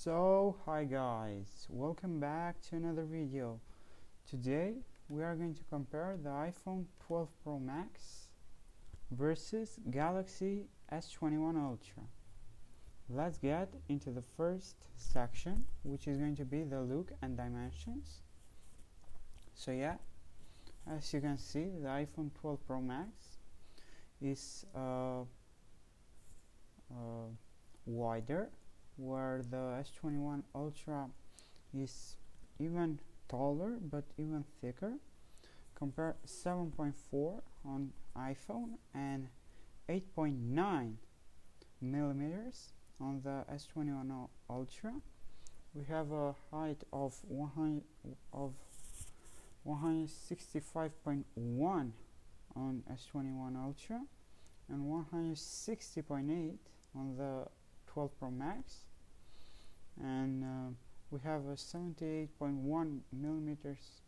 Hi guys, welcome back to another video. Today we are going to compare the iPhone 12 Pro Max versus Galaxy S21 Ultra. Let's get into the first section, which is going to be the look and dimensions. As you can see, the iPhone 12 Pro Max is wider, where the S21 Ultra is even taller but even thicker. Compare 7.4 on iPhone and 8.9 millimeters on the S21 Ultra. We have a height of 165.1 on S21 Ultra and 160.8 on the 12 Pro Max, and we have a 78.1 millimeters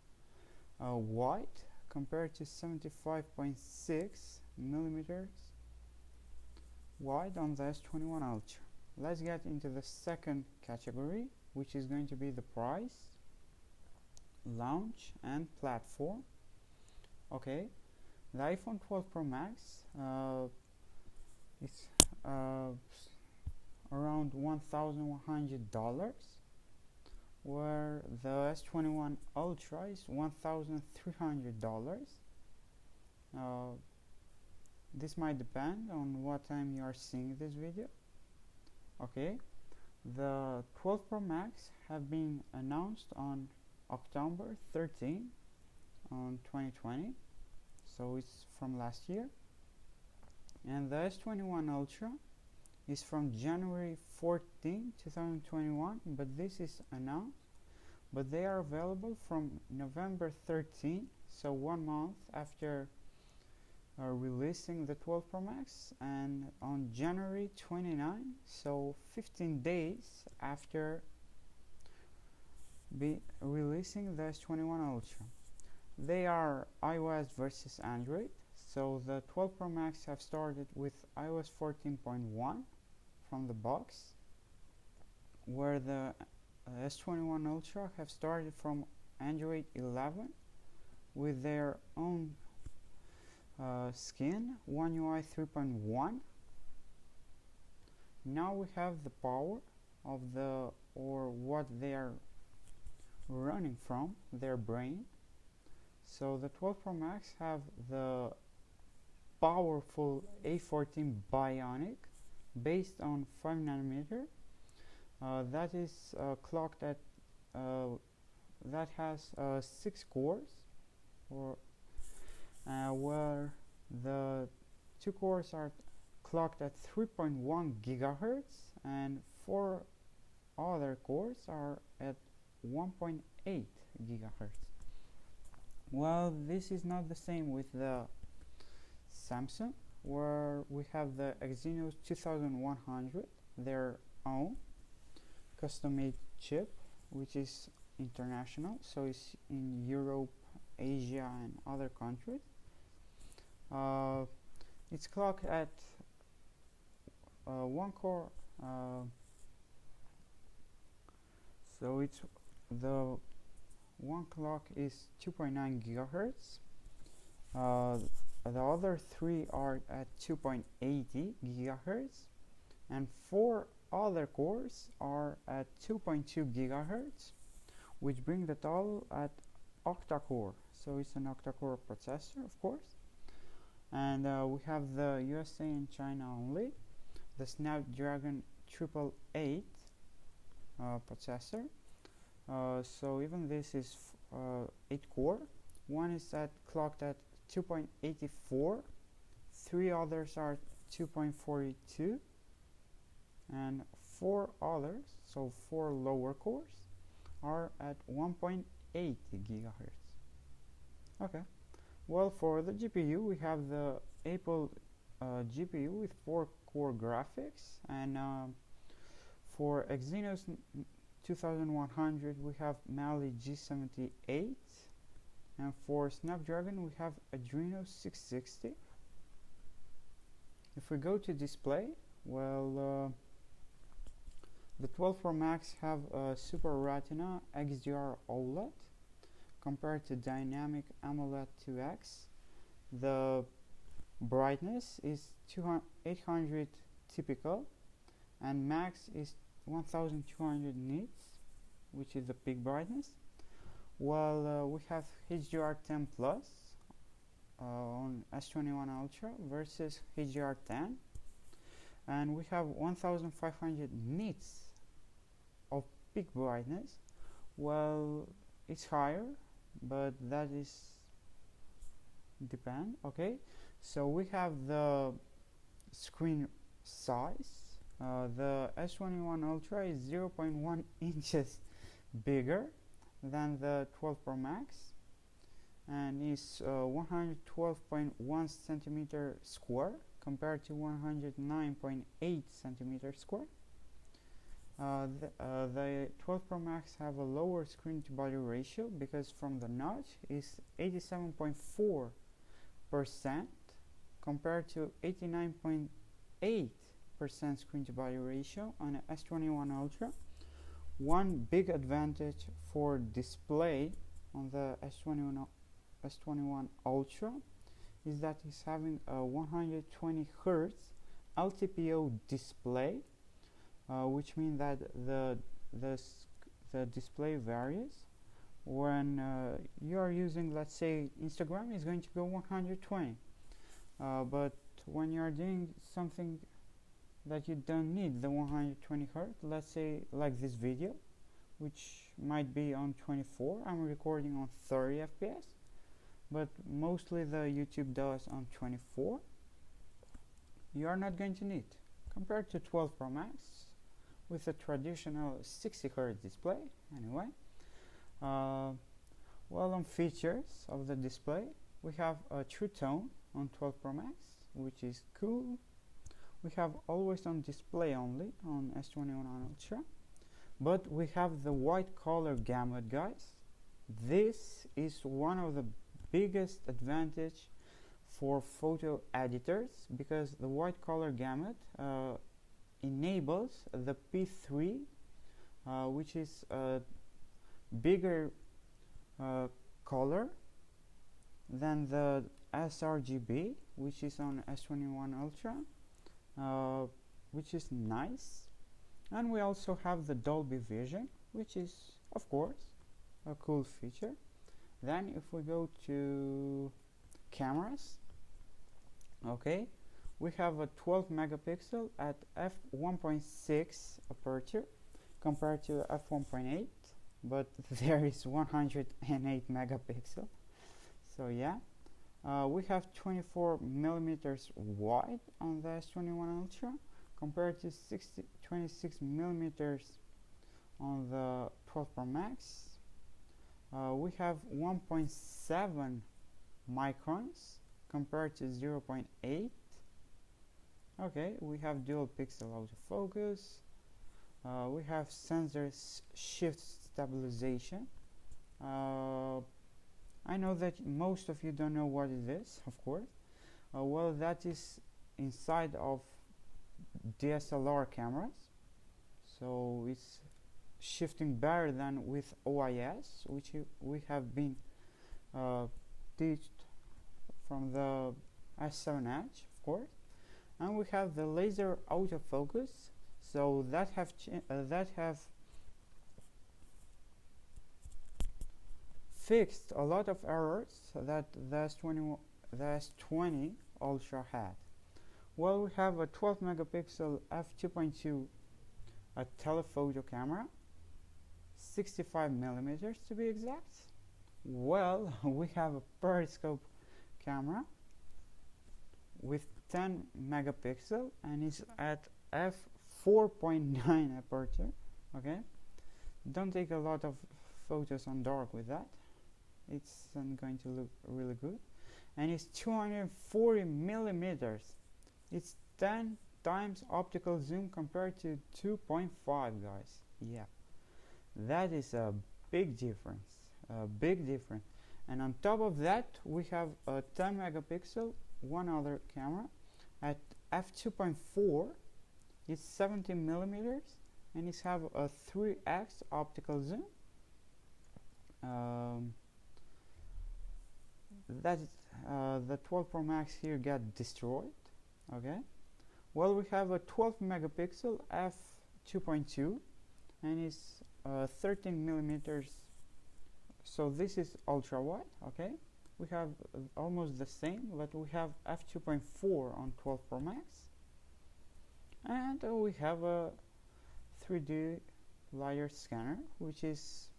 wide compared to 75.6 millimeters wide on the S21 Ultra. Let's get into the second category, which is going to be the price, launch and platform. Okay, the iPhone 12 Pro Max is around $1,100, where the S21 Ultra is $1,300. This might depend on what time you are seeing this video. Okay, the 12 Pro Max have been announced on October 13 on 2020, so it's from last year, and the S21 Ultra is from January 14, 2021, but this is announced, but they are available from November 13, so 1 month after releasing the 12 Pro Max, and on January 29, so 15 days after releasing the S21 Ultra. They are iOS versus Android, so the 12 Pro Max have started with iOS 14.1 from the box, where the S21 Ultra have started from Android 11 with their own skin, One UI 3.1. Now we have the power of what they are running from, their brain. So the 12 Pro Max have the powerful A14 Bionic based on 5 nanometer. That is clocked at that has 6 cores, where the 2 cores are clocked at 3.1 gigahertz and 4 other cores are at 1.8 gigahertz. Well, this is not the same with the Samsung, where we have the Exynos 2100, their own custom-made chip, which is international, so it's in Europe, Asia and other countries. It's clocked at 1 core, so it's the one clock is 2.9 gigahertz. The other 3 are at 2.80 gigahertz, and 4 other cores are at 2.2 gigahertz, which bring the total at octa-core. So it's an octa-core processor, of course. And we have the USA and China only, the Snapdragon 888 processor. So even this is 8 core. One is clocked at 2.84, 3 others are 2.42, and 4 others, so 4 lower cores, are at 1.80 gigahertz. Okay, well, for the GPU we have the Apple GPU with 4 core graphics, and for Exynos 2100 we have Mali G78, and for Snapdragon we have Adreno 660. If we go to display, well, The 12 Pro Max have a Super Retina XDR OLED compared to Dynamic AMOLED 2X. The brightness is 800 typical and max is 1200 nits, which is the peak brightness, while we have HDR10 Plus on S21 Ultra versus HDR10, and we have 1500 nits of peak brightness. Well, it's higher, but that is depend. Okay, so we have the screen size. The S21 Ultra is 0.1 inches bigger than the 12 Pro Max and is 112.1 centimeter square compared to 109.8 centimeter square. The 12 Pro Max have a lower screen to body ratio because from the notch is 87.4% compared to 89.8% screen to body ratio on a S21 Ultra. One big advantage for display on the S21 Ultra is that it's having a 120 Hz LTPO display, which means that the display varies. When you are using, let's say, Instagram, is going to go 120, but when you are doing something that you don't need the 120 Hz, let's say like this video, which might be on 24, I'm recording on 30 FPS, but mostly the YouTube does on 24, you are not going to need, compared to 12 Pro Max with a traditional 60 Hz display. Anyway, well, on features of the display, we have a True Tone on 12 Pro Max, which is cool. We have always on display only on S21 Ultra, but we have the white color gamut, guys. This is one of the biggest advantage for photo editors because the white color gamut enables the P3, which is a bigger color than the sRGB, which is on S21 Ultra, which is nice. And we also have the Dolby Vision, which is of course a cool feature. Then if we go to cameras, okay, we have a 12 megapixel at f1.6 aperture compared to f1.8, but there is 108 megapixel. So yeah, we have 24 millimeters wide on the S21 Ultra compared to 26 millimeters on the 12 Pro Max. We have 1.7 microns compared to 0.8. Okay, we have dual pixel autofocus. We have sensor shift stabilization. I know that most of you don't know what it is, of course. Well, that is inside of DSLR cameras, so it's shifting better than with OIS, which we have been taught from the S7 Edge, of course. And we have the laser autofocus, so that have fixed a lot of errors that the S20 Ultra had. Well, we have a 12 megapixel f2.2 telephoto camera, 65 millimeters to be exact. Well, we have a periscope camera with 10 megapixel and is at f4.9 aperture. Okay, don't take a lot of photos on dark with that, it's not going to look really good. And it's 240 millimeters. It's 10 times optical zoom compared to 2.5, guys. Yeah, that is a big difference, And on top of that, we have a 10 megapixel one other camera at f2.4. It's 70 millimeters and it have a 3x optical zoom. That the 12 Pro Max here got destroyed. Okay, well, we have a 12 megapixel f2.2 and it's 13 millimeters, so this is ultra wide. Okay, we have almost the same, but we have f2.4 on 12 Pro Max, and we have a 3D LiDAR scanner, which is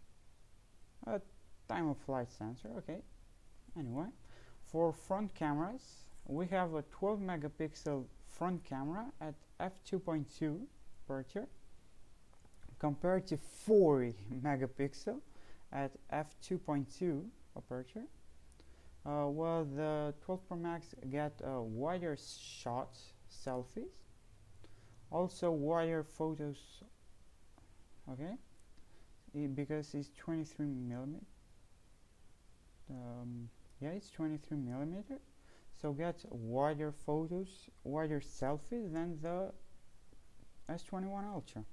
a time of flight sensor. Okay, anyway, for front cameras, we have a 12 megapixel front camera at f2.2 aperture compared to 40 megapixel at f2.2 aperture. Well, the 12 Pro Max get wider shots, selfies, also wider photos. Okay, because it's 23 millimeter. Yeah, it's 23 millimeter, so get wider photos, wider selfies than the S21 Ultra.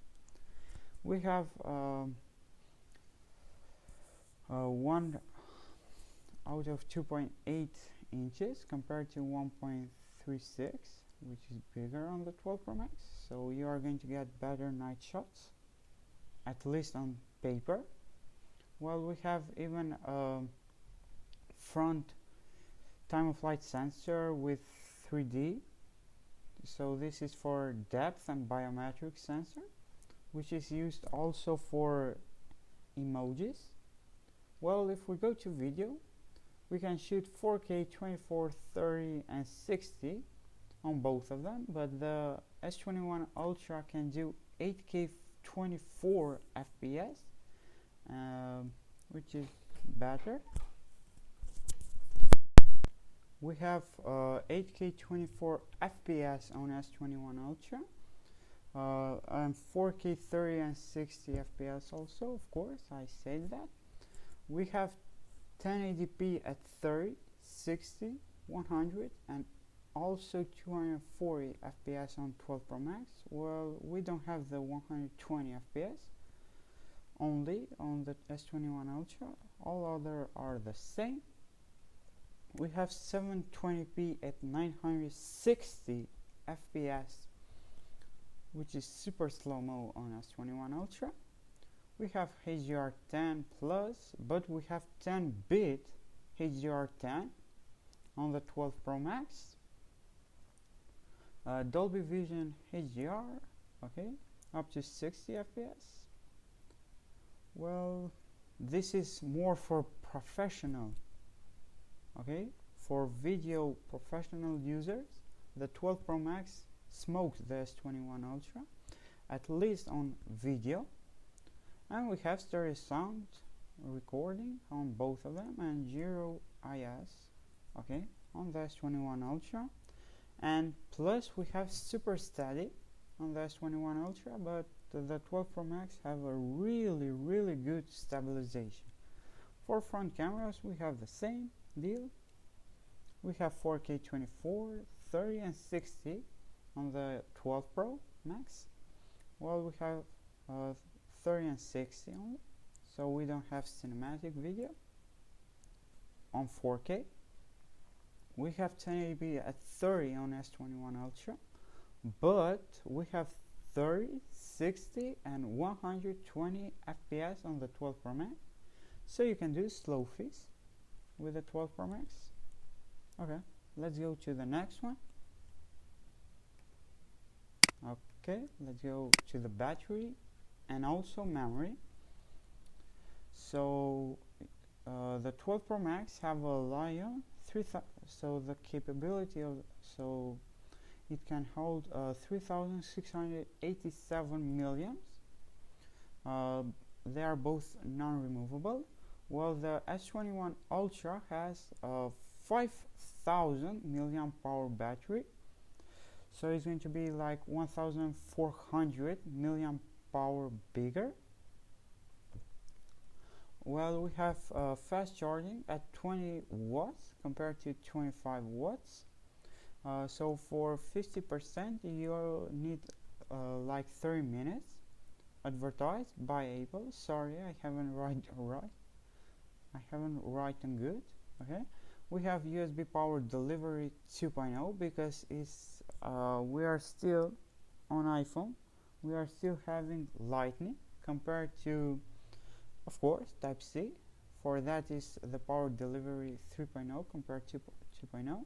We have 1 out of 2.8 inches compared to 1.36, which is bigger on the 12 Pro Max, so you are going to get better night shots, at least on paper. Well, we have even front time of flight sensor with 3D, so this is for depth and biometric sensor, which is used also for emojis. Well, if we go to video, we can shoot 4K, 24, 30 and 60 on both of them, but the S21 Ultra can do 8K 24 FPS, which is better. We have 8K 24 FPS on S21 Ultra, and 4K 30 and 60 FPS also, of course, I said that. We have 1080p at 30, 60, 100 and also 240 FPS on 12 Pro Max. Well, we don't have the 120 FPS, only on the S21 Ultra. All other are the same. We have 720p at 960 FPS, which is super slow-mo on S21 Ultra. We have HDR10 plus, but we have 10-bit HDR10 on the 12 Pro Max. Dolby Vision HDR, okay, up to 60 FPS. Well, this is more for professional, okay, for video professional users. The 12 Pro Max smokes the S21 Ultra, at least on video. And we have stereo sound recording on both of them and 0IS, okay, on the S21 Ultra. And plus we have super steady on the S21 Ultra, but the 12 Pro Max have a really good stabilization. For front cameras, we have the same deal. We have 4K 24, 30 and 60 on the 12 Pro Max. Well, we have 30 and 60 only, so we don't have cinematic video on 4K. We have 1080p at 30 on S21 Ultra, but we have 30, 60 and 120 FPS on the 12 Pro Max, so you can do slow fees with the 12 Pro Max. Okay, let's go to the next one. Okay, let's go to the battery and also memory. So the 12 Pro Max have a Lion 3000, so the capability of, so it can hold 3687 milliamps. They are both non-removable, while the S21 Ultra has a 5000 milliamp hour battery, so it's going to be like 1400 milliamp hour bigger. Well, we have fast charging at 20 watts compared to 25 watts. So for 50% you need like 30 minutes advertised by Apple. Sorry, I haven't written good. Okay, we have USB power delivery 2.0 because it's we are still on iPhone. We are still having Lightning compared to, of course, Type C. For that is the power delivery 3.0 compared to 2.0.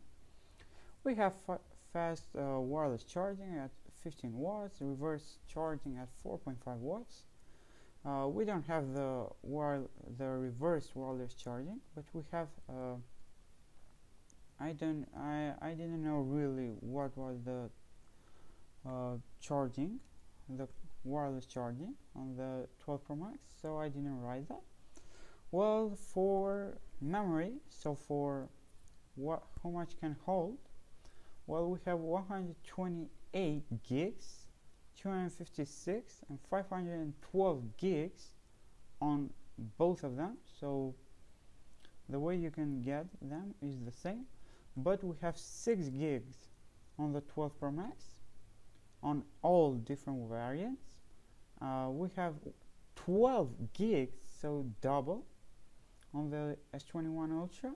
We have fast wireless charging at 15 watts, reverse charging at 4.5 watts. We don't have the reverse wireless charging, but we have I didn't know really what was the charging, the wireless charging on the 12 Pro Max, so I didn't write that. Well, for memory, so for how much can hold, well, we have 128 gigs, 256 and 512 gigs on both of them. So the way you can get them is the same, but we have 6 gigs on the 12 Pro Max on all different variants. We have 12 gigs, so double, on the S21 Ultra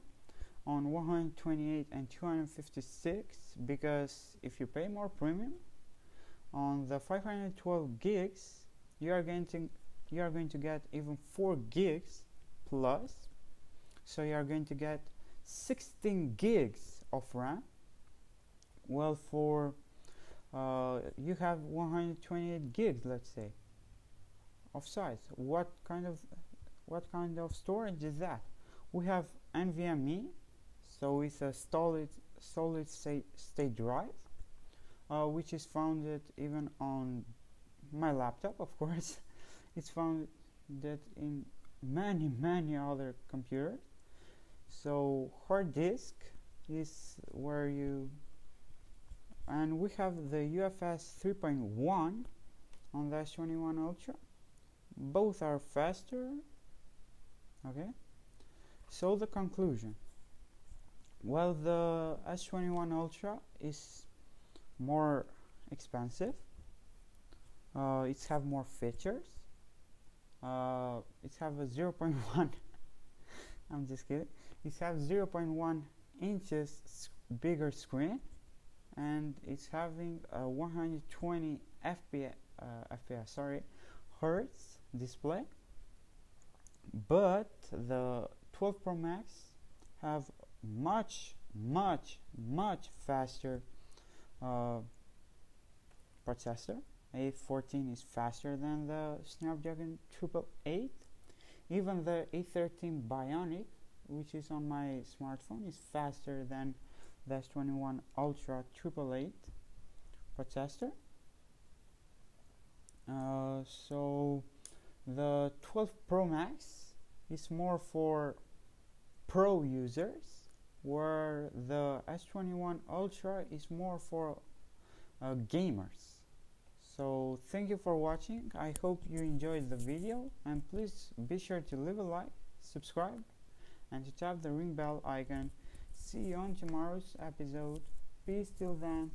on 128 and 256, because if you pay more premium on the 512 gigs, you are going to get even 4 gigs plus, so you are going to get 16 gigs of RAM. Well, for you have 128 gigs, let's say, of size. What kind of storage is that? We have NVMe, so it's a solid state drive, which is founded even on my laptop, of course. It's found that in many other computers. So hard disk is where you, and we have the UFS 3.1 on the S21 Ultra. Both are faster. Okay, so the conclusion, well, the S21 Ultra is more expensive. It's have more features. It's have a 0.1 I'm just kidding. It has 0.1 inches bigger screen, and it's having a 120 hertz display. But the 12 Pro Max have much faster processor. A14 is faster than the Snapdragon 888. Even the A13 Bionic, which is on my smartphone, is faster than the S21 Ultra 888 processor. So the 12 Pro Max is more for pro users, where the S21 Ultra is more for gamers. So thank you for watching. I hope you enjoyed the video, and please be sure to leave a like, subscribe, and to tap the ring bell icon. See you on tomorrow's episode. Peace till then.